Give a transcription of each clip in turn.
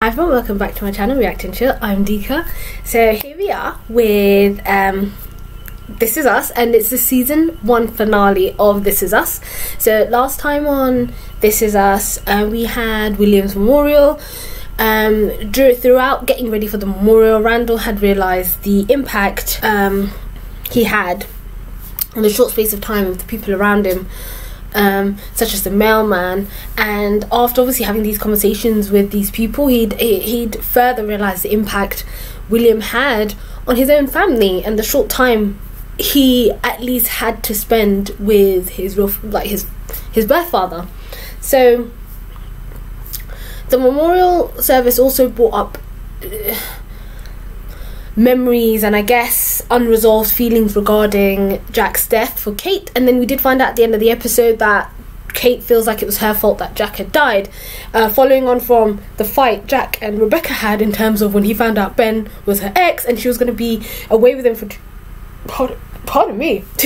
Hi everyone, welcome back to my channel, Reacting Chill. I'm Dika. So here we are with This Is Us, and it's the season 1 finale of This Is Us. So last time on This Is Us, we had William's memorial. Throughout getting ready for the memorial, Randall had realised the impact he had in the short space of time with the people around him, such as the mailman, and after obviously having these conversations with these people, he'd further realised the impact William had on his own family and the short time he at least had to spend with his birth father. So the memorial service also brought up memories and I guess unresolved feelings regarding Jack's death for Kate, and then we did find out at the end of the episode that Kate feels like it was her fault that Jack had died, following on from the fight Jack and Rebecca had in terms of when he found out Ben was her ex and she was going to be away with him for she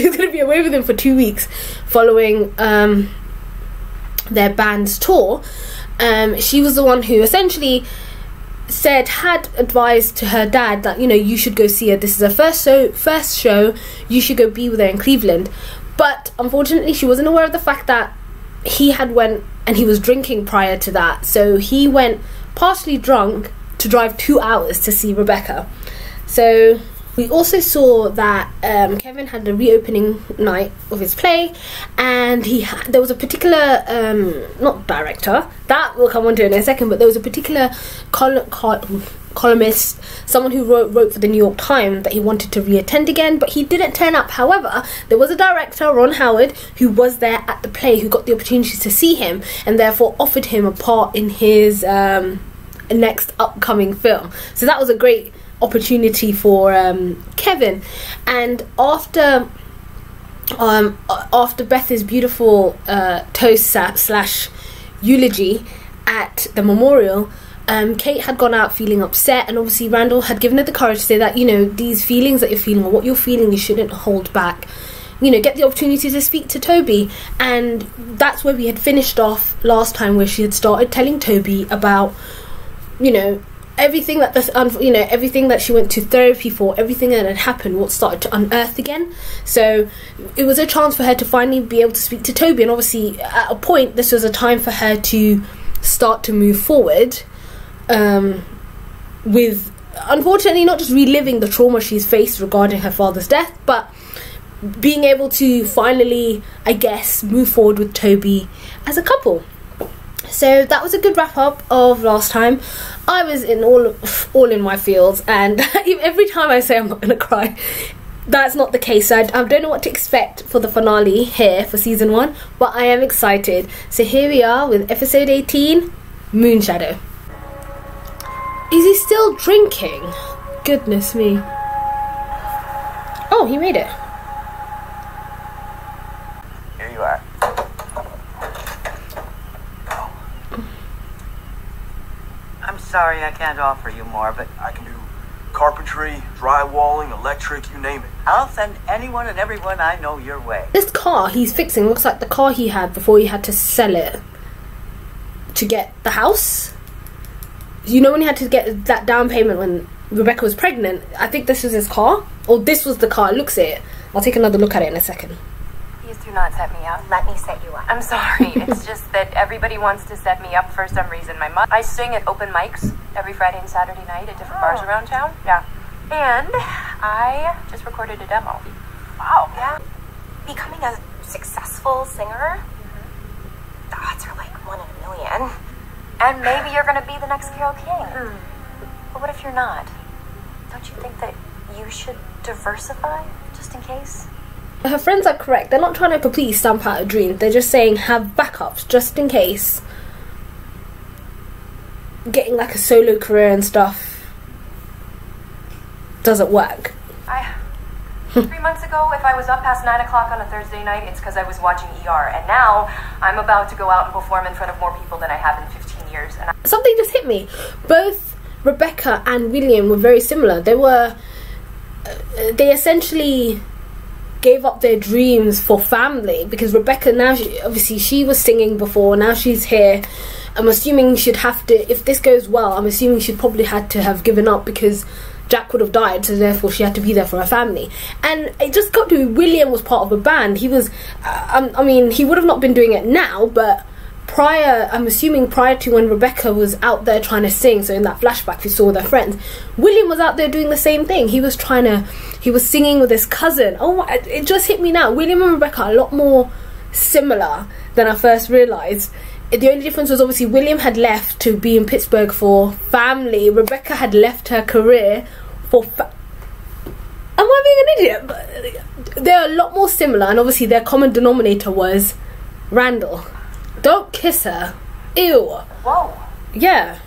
was going to be away with him for 2 weeks following their band's tour. She was the one who essentially had advised to her dad that, you know, you should go see her, this is her first show, you should go be with her in Cleveland. But unfortunately she wasn't aware of the fact that he had went and he was drinking prior to that, so he went partially drunk to drive 2 hours to see Rebecca. So we also saw that Kevin had a reopening night of his play, and there was a particular not director, that we'll come on to in a second, but there was a particular columnist, someone who wrote for the New York Times, that he wanted to reattend again, but he didn't turn up. However, there was a director, Ron Howard, who was there at the play, who got the opportunity to see him and therefore offered him a part in his next upcoming film. So that was a great opportunity for Kevin. And after Beth's beautiful toast slash eulogy at the memorial, Kate had gone out feeling upset, and obviously Randall had given her the courage to say that, you know, these feelings that you're feeling or what you're feeling, you shouldn't hold back, you know, get the opportunity to speak to Toby. And that's where we had finished off last time, where she had started telling Toby about, you know, everything that everything that she went to therapy for, everything that had happened, what started to unearth again. So it was a chance for her to finally be able to speak to Toby, and obviously at a point this was a time for her to start to move forward with, unfortunately, not just reliving the trauma she's faced regarding her father's death, but being able to finally, I guess, move forward with Toby as a couple. So that was a good wrap up of last time. I was in all in my feels, and every time I say I'm not gonna cry, that's not the case. So I don't know what to expect for the finale here for season 1, but I am excited. So here we are with episode 18, Moonshadow. Is he still drinking? Goodness me. Oh, he made it. Here you are. I'm sorry I can't offer you more, but I can do carpentry, drywalling, electric, you name it. I'll send anyone and everyone I know your way. This car he's fixing looks like the car he had before he had to sell it to get the house. You know, when he had to get that down payment when Rebecca was pregnant, I think this was his car, or this was the car. It looks it. I'll take another look at it in a second. Please do not set me up. Let me set you up. I'm sorry. It's just that everybody wants to set me up for some reason. I sing at open mics every Friday and Saturday night at different bars around town. Yeah. And I just recorded a demo. Wow. Yeah. Becoming a successful singer, odds are like 1 in a million. And maybe you're going to be the next Carole King. But what if you're not? Don't you think that you should diversify, just in case? Her friends are correct. They're not trying to completely stamp out a dream. They're just saying have backups just in case getting like a solo career and stuff doesn't work. 3 months ago, if I was up past 9 o'clock on a Thursday night, it's because I was watching ER. And now I'm about to go out and perform in front of more people than I have in 15 years. And something just hit me. Both Rebecca and William were very similar. They essentially gave up their dreams for family, because Rebecca now, obviously she was singing before, now she's here. I'm assuming she'd have to, if this goes well, I'm assuming she'd probably had to have given up because Jack would have died, so therefore she had to be there for her family. And it just got to be, William was part of a band. He was, I mean, he would have not been doing it now, but prior, I'm assuming prior to when Rebecca was out there trying to sing, so in that flashback we saw their friends, William was out there doing the same thing. He was singing with his cousin. Oh, it just hit me now. William and Rebecca are a lot more similar than I first realised. The only difference was obviously William had left to be in Pittsburgh for family. Rebecca had left her career for am I being an idiot? But they're a lot more similar, and obviously their common denominator was Randall. Don't kiss her. Ew. Whoa. Yeah.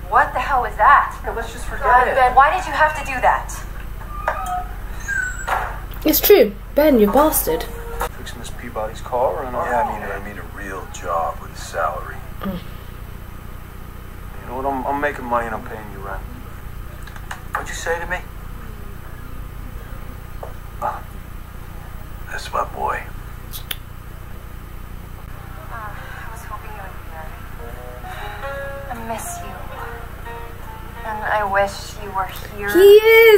What the hell was that? Let's just forget it. Ben, why did you have to do that? It's true. Ben, you bastard. Fixing Miss Peabody's car and all. Yeah, I mean a real job with a salary. You know what? I'm making money and I'm paying you rent. What'd you say to me? That's my boy. I was hoping you would be there. I miss you. And I wish you were here. He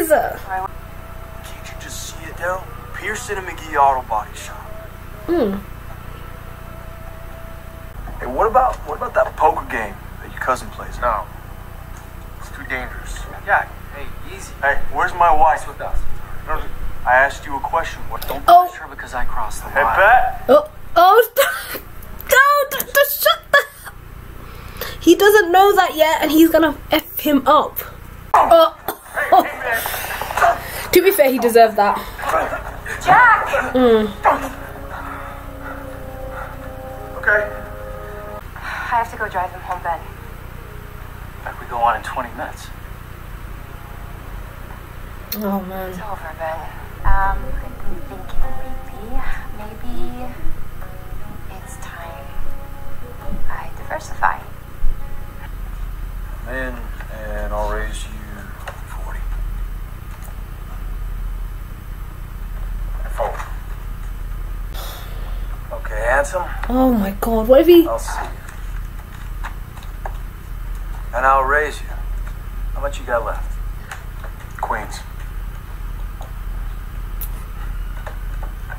is. Can't you just see it, Daryl? Pearson and McGee Auto Body Shop. Hey, what about that poker game that your cousin plays? No. It's too dangerous. Yeah, hey, easy. Hey, where's my wife? With us. I asked you a question. What? Don't Oh. push her because I crossed the Hey, line. Pat. Oh, don't just shut the. He doesn't know that yet, and he's gonna F him up. Oh. Hey, man. To be fair, he deserved that. Jack! Okay. I have to go drive him home, Ben. In fact, we go on in 20 minutes. Oh man. It's over, Ben. I've been thinking maybe it's time I diversify. Man, and I'll raise you 40. 4. Okay, handsome. Oh my god, what if he... I'll see you. And I'll raise you. How much you got left? Queens.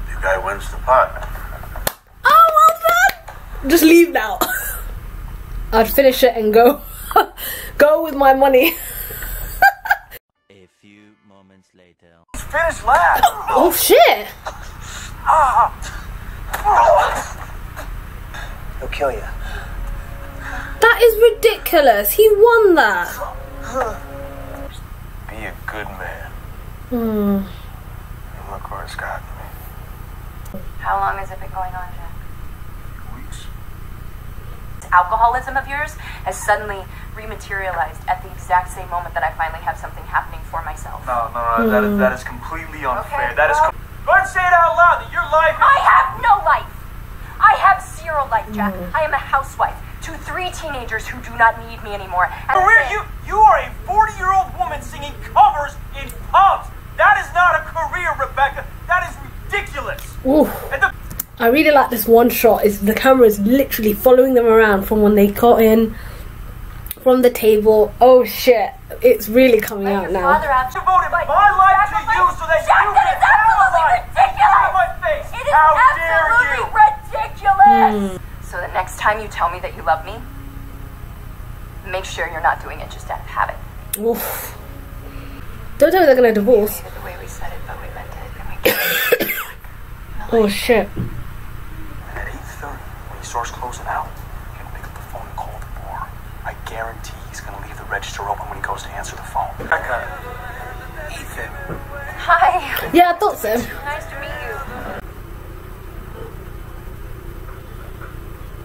New guy wins the pot. Oh, well done! Just leave now. I'd finish it and go. Go with my money. A few moments later. Finish last. Oh shit! He'll kill you. That is ridiculous. He won that. Be a good man. Hmm. And look where it's gotten me. How long has it been going on, Jack? Weeks. Alcoholism of yours has suddenly rematerialized at the exact same moment that I finally have something happening for myself. No, that is completely unfair. Okay, That is. well- Go ahead and say it out loud that your life. I have no life! I have zero life, Jack. I am a housewife to 3 teenagers who do not need me anymore. And Career, you are a 40-year-old woman singing covers in pubs. That is not a career, Rebecca. That is ridiculous. Oof. And the I really like this one shot. Is the camera is literally following them around from when they got in, from the table. Oh shit! It's really coming Let out your now. father out. devoted my life to you so that Jack, you that can is have a absolutely life. ridiculous! Look at my face. It is How dare absolutely you? ridiculous! So the next time you tell me that you love me, make sure you're not doing it just out of habit. Oof. Don't tell me they're gonna divorce. The way we said it, but we meant it. And we Oh shit. At 8:30, when he starts closing out, you're gonna pick up the phone and call the bar. I guarantee he's gonna leave the register open when he goes to answer the phone. Becca, Ethan. Hi. Yeah, I thought so. Nice to meet you.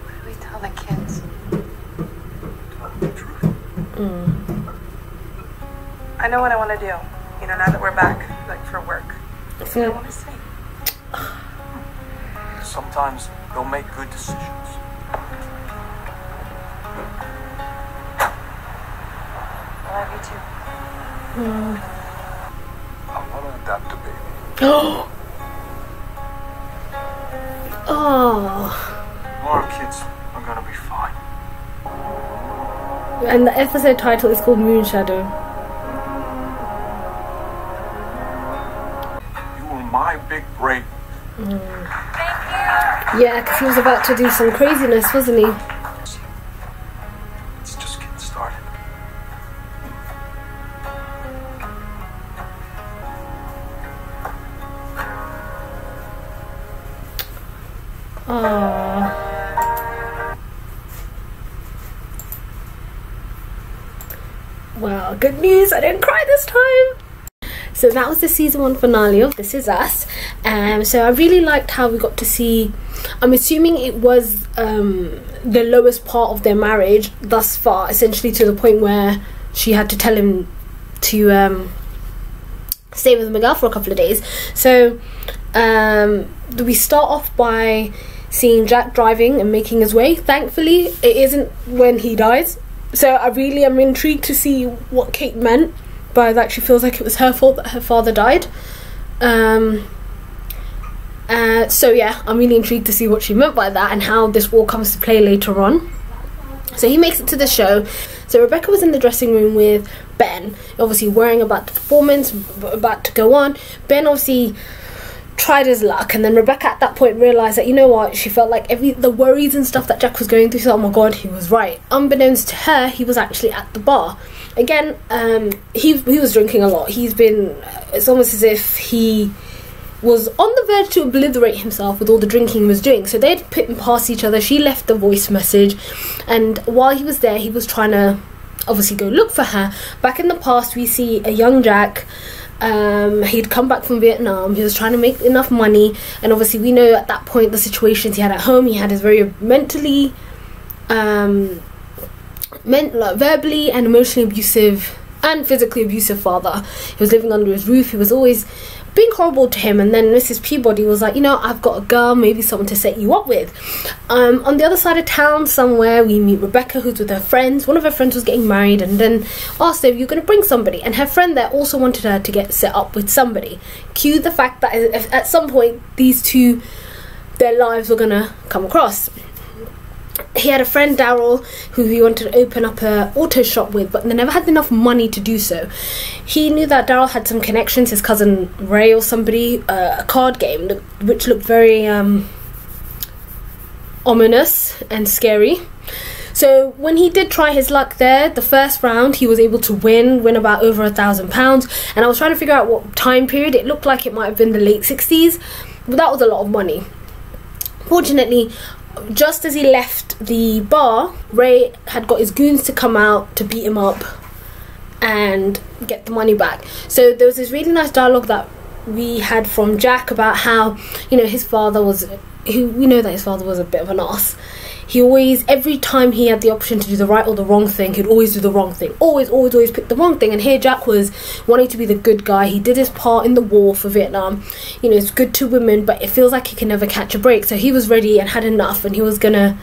What do we tell the kids? Tell them the truth. I know what I want to do. You know, now that we're back, like for work. It's I gonna- want to say. Sometimes they'll make good decisions. I love you too. I want to adopt a baby. Oh. Our kids are gonna be fine. And the episode title is called Moonshadow. You were my big break. Yeah, because he was about to do some craziness, wasn't he? It's just getting started. Aww. Well, good news, I didn't cry this time. So that was the season 1 finale of This Is Us. So I really liked how we got to see, I'm assuming it was the lowest part of their marriage thus far, essentially to the point where she had to tell him to stay with Miguel for a couple of days. So we start off by seeing Jack driving and making his way. Thankfully, it isn't when he dies. So I really am intrigued to see what Kate meant by that. She feels like it was her fault that her father died. So yeah, I'm really intrigued to see what she meant by that and how this all comes to play later on. So he makes it to the show. So Rebecca was in the dressing room with Ben, obviously worrying about the performance about to go on. Ben obviously tried his luck, and then Rebecca at that point realised that, you know what, she felt like the worries and stuff that Jack was going through, so oh my god, he was right. Unbeknownst to her, he was actually at the bar. Again, he was drinking a lot. It's almost as if he was on the verge to obliterate himself with all the drinking he was doing. So they'd put him past each other. She left the voice message, and while he was there, he was trying to obviously go look for her. Back in the past, we see a young Jack. He'd come back from Vietnam. He was trying to make enough money, and obviously we know at that point the situations he had at home. He had his very mentally verbally and emotionally abusive and physically abusive father. He was living under his roof. He was always being horrible to him, and then Mrs. Peabody was like, you know, I've got a girl, maybe someone to set you up with. On the other side of town somewhere, we meet Rebecca, who's with her friends. One of her friends was getting married, and then asked her if you're going to bring somebody, and her friend there also wanted her to get set up with somebody. Cue the fact that at some point these two, their lives were going to come across. He had a friend, Daryl, who he wanted to open up a auto shop with, but they never had enough money to do so. He knew that Daryl had some connections, his cousin Ray or somebody, a card game which looked very ominous and scary. So when he did try his luck there, the first round he was able to win about over £1,000, and I was trying to figure out what time period. It looked like it might have been the late 60s, but that was a lot of money. Fortunately, just as he left the bar, Ray had got his goons to come out to beat him up and get the money back. So there was this really nice dialogue that we had from Jack about how, you know, his father was, we know that his father was a bit of an arse. He always, every time he had the option to do the right or the wrong thing, he'd always do the wrong thing. Always pick the wrong thing. And here Jack was wanting to be the good guy. He did his part in the war for Vietnam. You know, it's good to women, but it feels like he can never catch a break. So he was ready and had enough, and he was gonna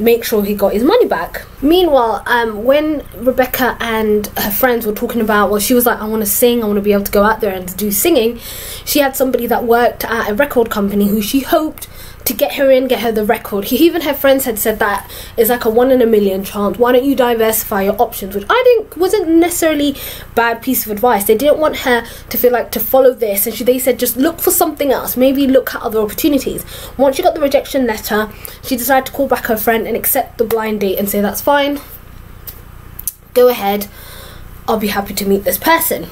make sure he got his money back. Meanwhile, when Rebecca and her friends were talking about, well, she was like, I want to sing, I want to be able to go out there and do singing. She had somebody that worked at a record company who she hoped to get her in, get her the record. Even her friends had said that it's like a 1 in a million chance. Why don't you diversify your options? Which I think wasn't necessarily bad piece of advice. They didn't want her to feel like to follow this, and they said just look for something else. Maybe look at other opportunities. Once she got the rejection letter, she decided to call back her friend and accept the blind date and say, that's fine, go ahead, I'll be happy to meet this person.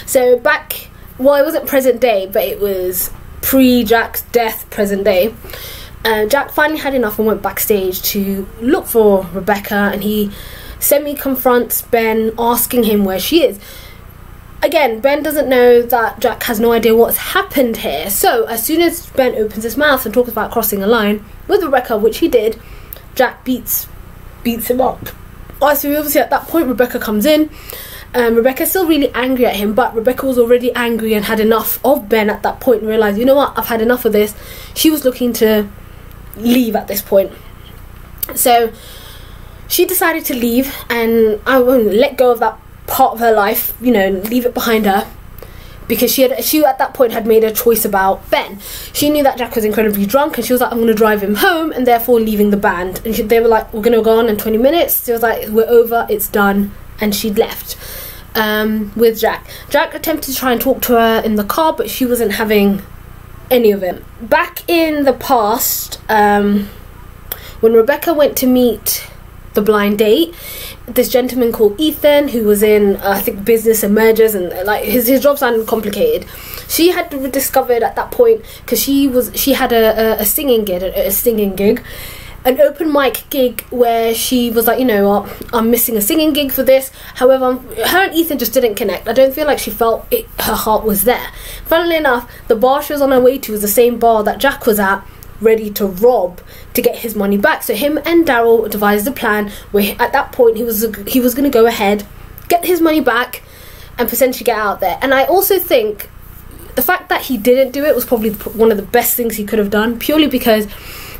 So back, well, it wasn't present day, but it was pre-Jack's death, present day. Jack finally had enough and went backstage to look for Rebecca, and he semi-confronts Ben, asking him where she is. Again, Ben doesn't know that Jack has no idea what's happened here. So as soon as Ben opens his mouth and talks about crossing a line with Rebecca, which he did, Jack beats him up. So obviously at that point Rebecca comes in. Rebecca's still really angry at him, but Rebecca was already angry and had enough of Ben at that point and realised, you know what, I've had enough of this. She was looking to leave at this point. So she decided to leave, and I won't let go of that part of her life, you know, leave it behind her. because she at that point had made a choice about Ben. She knew that Jack was incredibly drunk, and she was like, I'm going to drive him home, and therefore leaving the band. And they were like, we're going to go on in 20 minutes. She was like, we're over, it's done. And she'd left with Jack. Jack attempted to try and talk to her in the car, but she wasn't having any of it. Back in the past, when Rebecca went to meet the blind date, this gentleman called Ethan, who was in I think business and mergers, and like his job sounded complicated. She had discovered at that point, because she had a singing gig, an open mic gig, where she was like, you know what, I'm missing a singing gig for this. However, her and Ethan just didn't connect. I don't feel like she felt it, her heart was there. Funnily enough, the bar she was on her way to was the same bar that Jack was at, ready to rob to get his money back. So him and Daryl devised a plan where at that point he was going to go ahead, get his money back, and potentially get out there. And I also think the fact that he didn't do it was probably one of the best things he could have done, purely because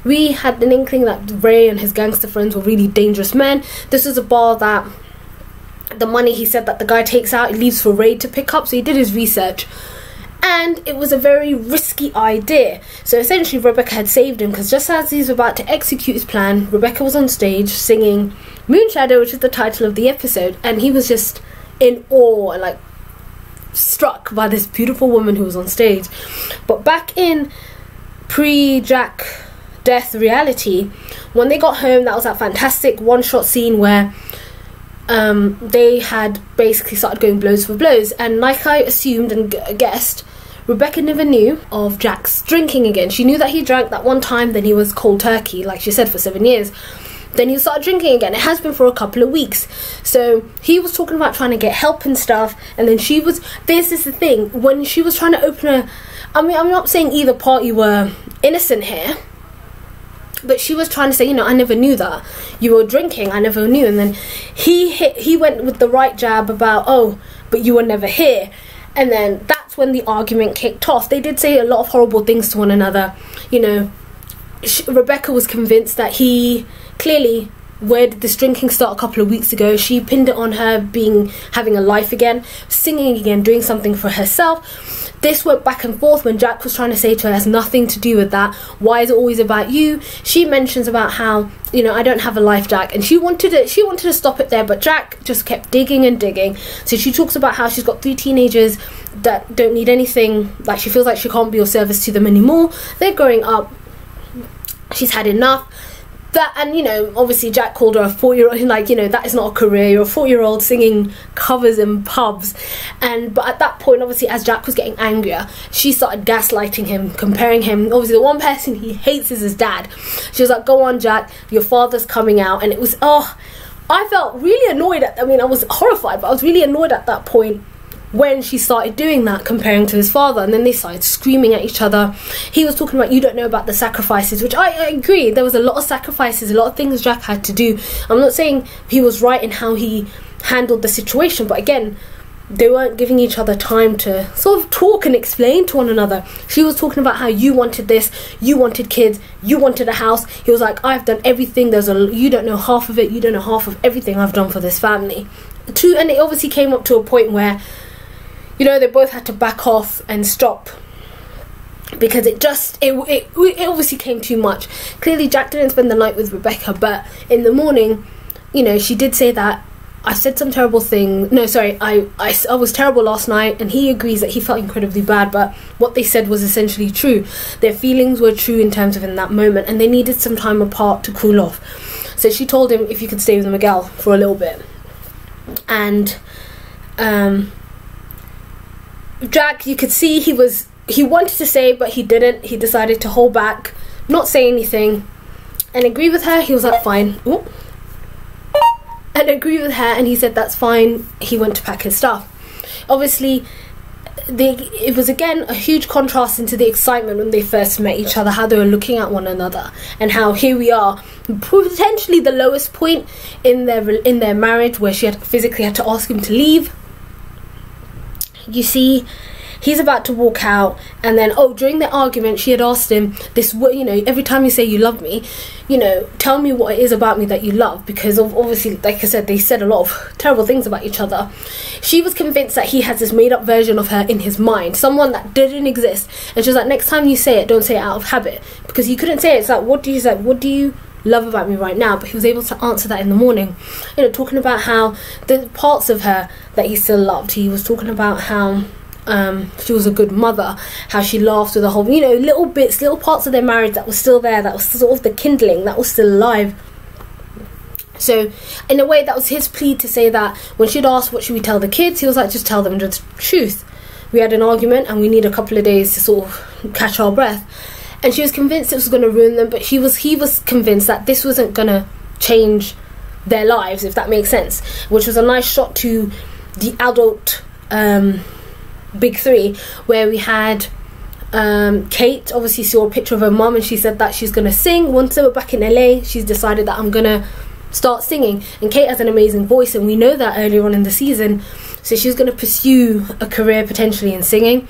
we had an inkling that Ray and his gangster friends were really dangerous men. This is a bar that the money he said that the guy takes out, he leaves for Ray to pick up. So he did his research, and it was a very risky idea. So essentially Rebecca had saved him, because just as he was about to execute his plan, Rebecca was on stage singing Moonshadow, which is the title of the episode, and he was just in awe and like struck by this beautiful woman who was on stage. But back in pre-Jack death reality, when they got home, that was that fantastic one-shot scene where they had basically started going blows for blows, and like I assumed and guessed, Rebecca never knew of Jack's drinking again. She knew that he drank that one time, then he was cold turkey, like she said, for 7 years. Then he started drinking again. It has been for a couple of weeks. So he was talking about trying to get help and stuff, and then she was, this is the thing, when she was trying to open a, I mean, I'm not saying either party were innocent here, but she was trying to say, you know, I never knew that you were drinking, I never knew. And then he went with the right jab about, oh, but you were never here. And then that's when the argument kicked off. They did say a lot of horrible things to one another. You know, Rebecca was convinced that he clearly, where did this drinking start a couple of weeks ago? She pinned it on her having a life again, singing again, doing something for herself. This went back and forth when Jack was trying to say to her, it has nothing to do with that. Why is it always about you? She mentions about how, you know, I don't have a life, Jack. And she wanted to stop it there, but Jack just kept digging and digging. So she talks about how she's got 3 teenagers that don't need anything. Like, she feels like she can't be of service to them anymore. They're growing up. She's had enough. That, and you know, obviously Jack called her a 4-year-old, like, you know, that is not a career. You're a 4-year-old singing covers in pubs. But at that point, obviously, as Jack was getting angrier, she started gaslighting him, comparing him. Obviously, the one person he hates is his dad. She was like, go on, Jack, your father's coming out. And it was, oh, I felt really annoyed I mean, I was horrified, but I was really annoyed at that point when she started doing that, comparing to his father. And then they started screaming at each other. He was talking about, you don't know about the sacrifices, which I agree, there was a lot of sacrifices, a lot of things Jack had to do. I'm not saying he was right in how he handled the situation, but again, they weren't giving each other time to sort of talk and explain to one another. She was talking about how you wanted this, you wanted kids, you wanted a house. He was like, I've done everything, you don't know half of it, you don't know half of everything I've done for this family. And it obviously came up to a point where, you know, they both had to back off and stop, because it obviously came too much. Clearly Jack didn't spend the night with Rebecca, but in the morning, you know, she did say that I said some terrible thing. No, sorry, I was terrible last night, and he agrees that he felt incredibly bad, but what they said was essentially true. Their feelings were true in terms of in that moment, and they needed some time apart to cool off. So she told him if you could stay with Miguel for a little bit. And Jack, you could see he wanted to say, but he didn't. He decided to hold back, not say anything, and agree with her. He was like, fine. Ooh. And agree with her, and he said that's fine. He went to pack his stuff. Obviously, it was again a huge contrast into the excitement when they first met each other, how they were looking at one another, and how here we are, potentially the lowest point in their marriage, where she had physically had to ask him to leave. You see, he's about to walk out, and then during the argument she had asked him this, you know, every time you say you love me, you know, tell me what it is about me that you love, because of obviously, like I said, they said a lot of terrible things about each other. She was convinced that he has this made up version of her in his mind, someone that didn't exist, and she was like, next time you say it, don't say it out of habit, because he couldn't say it. It's like, what do you love about me right now? But he was able to answer that in the morning, you know, talking about how the parts of her that he still loved. He was talking about how she was a good mother, how she laughed with the whole, you know, little bits, little parts of their marriage that was still there, that was sort of the kindling that was still alive. So in a way, that was his plea to say that when she'd asked what should we tell the kids, he was like, just tell them the truth. We had an argument and we need a couple of days to sort of catch our breath. And she was convinced it was going to ruin them, but he was convinced that this wasn't going to change their lives, if that makes sense, which was a nice shot to the adult big three, where we had Kate obviously saw a picture of her mum and she said that she's going to sing. Once they were back in LA, she's decided that I'm going to start singing, and Kate has an amazing voice, and we know that earlier on in the season, so she's going to pursue a career potentially in singing.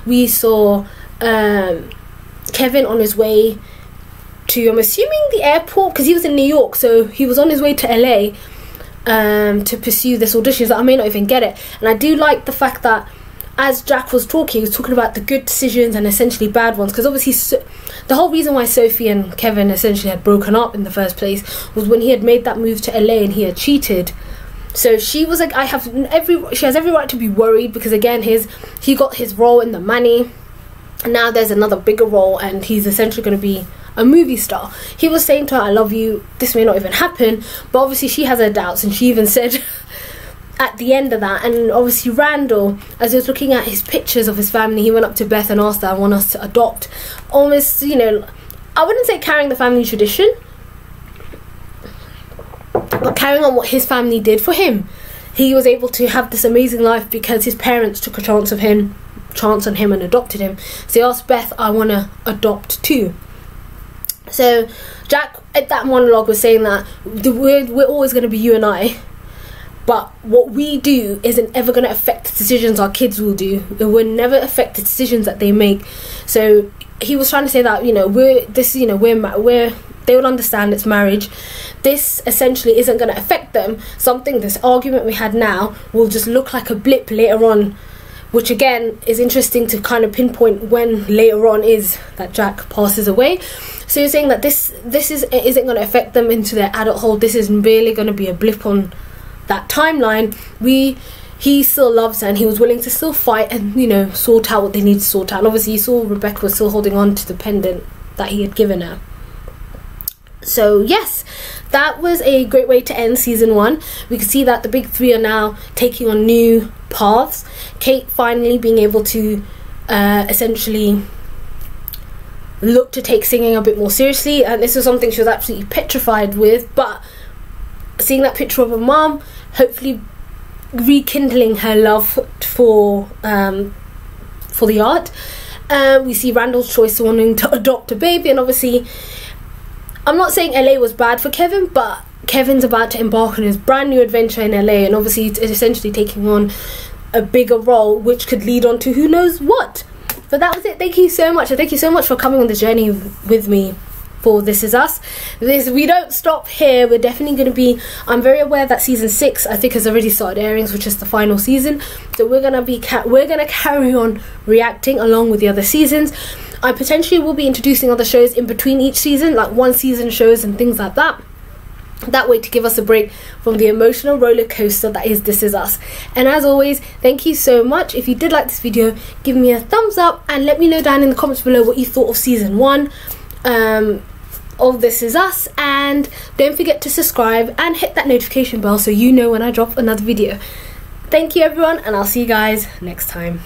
We saw Kevin on his way to, I'm assuming, the airport, because he was in New York, so he was on his way to LA to pursue this audition. That I may not even get it. And I do like the fact that as Jack was talking, he was talking about the good decisions and essentially bad ones, because obviously the whole reason why Sophie and Kevin essentially had broken up in the first place was when he had made that move to LA and he had cheated. So she was like, she has every right to be worried, because again, he got his role in the Manny. Now there's another bigger role and he's essentially going to be a movie star. He was saying to her, I love you, this may not even happen, but obviously she has her doubts, and she even said at the end of that, and obviously Randall, as he was looking at his pictures of his family, he went up to Beth and asked her, I want us to adopt, almost, you know, I wouldn't say carrying the family tradition, but carrying on what his family did for him. He was able to have this amazing life because his parents took a chance on him and adopted him. So he asked Beth, I want to adopt too. So Jack at that monologue was saying that we're always going to be you and I, but what we do isn't ever going to affect the decisions our kids will do. It will never affect the decisions that they make. So he was trying to say that, you know, they will understand it's marriage. This essentially isn't going to affect them. This argument we had now will just look like a blip later on, which again is interesting to kind of pinpoint when later on is that Jack passes away. So you're saying that this isn't going to affect them into their adulthood. This is really going to be a blip on that timeline. He still loves her and he was willing to still fight and, you know, sort out what they need to sort out. And obviously you saw Rebecca was still holding on to the pendant that he had given her. So yes, that was a great way to end season 1. We can see that the big three are now taking on new paths. Kate finally being able to essentially look to take singing a bit more seriously, and this was something she was absolutely petrified with, but seeing that picture of her mom, hopefully rekindling her love for the art. We see Randall's choice of wanting to adopt a baby, and obviously I'm not saying LA was bad for Kevin, but Kevin's about to embark on his brand new adventure in LA, and obviously it's essentially taking on a bigger role which could lead on to who knows what. But that was it. Thank you so much, and thank you so much for coming on the journey with me for This Is Us. We don't stop here. We're definitely going to be, I'm very aware that season 6 I think has already started airings, which is the final season, so we're going to carry on reacting along with the other seasons. I potentially will be introducing other shows in between each season, like one season shows and things like that. That way to give us a break from the emotional roller coaster that is This Is Us. And as always, thank you so much. If you did like this video, give me a thumbs up and let me know down in the comments below what you thought of season 1 of This Is Us, and don't forget to subscribe and hit that notification bell so you know when I drop another video. Thank you everyone, and I'll see you guys next time.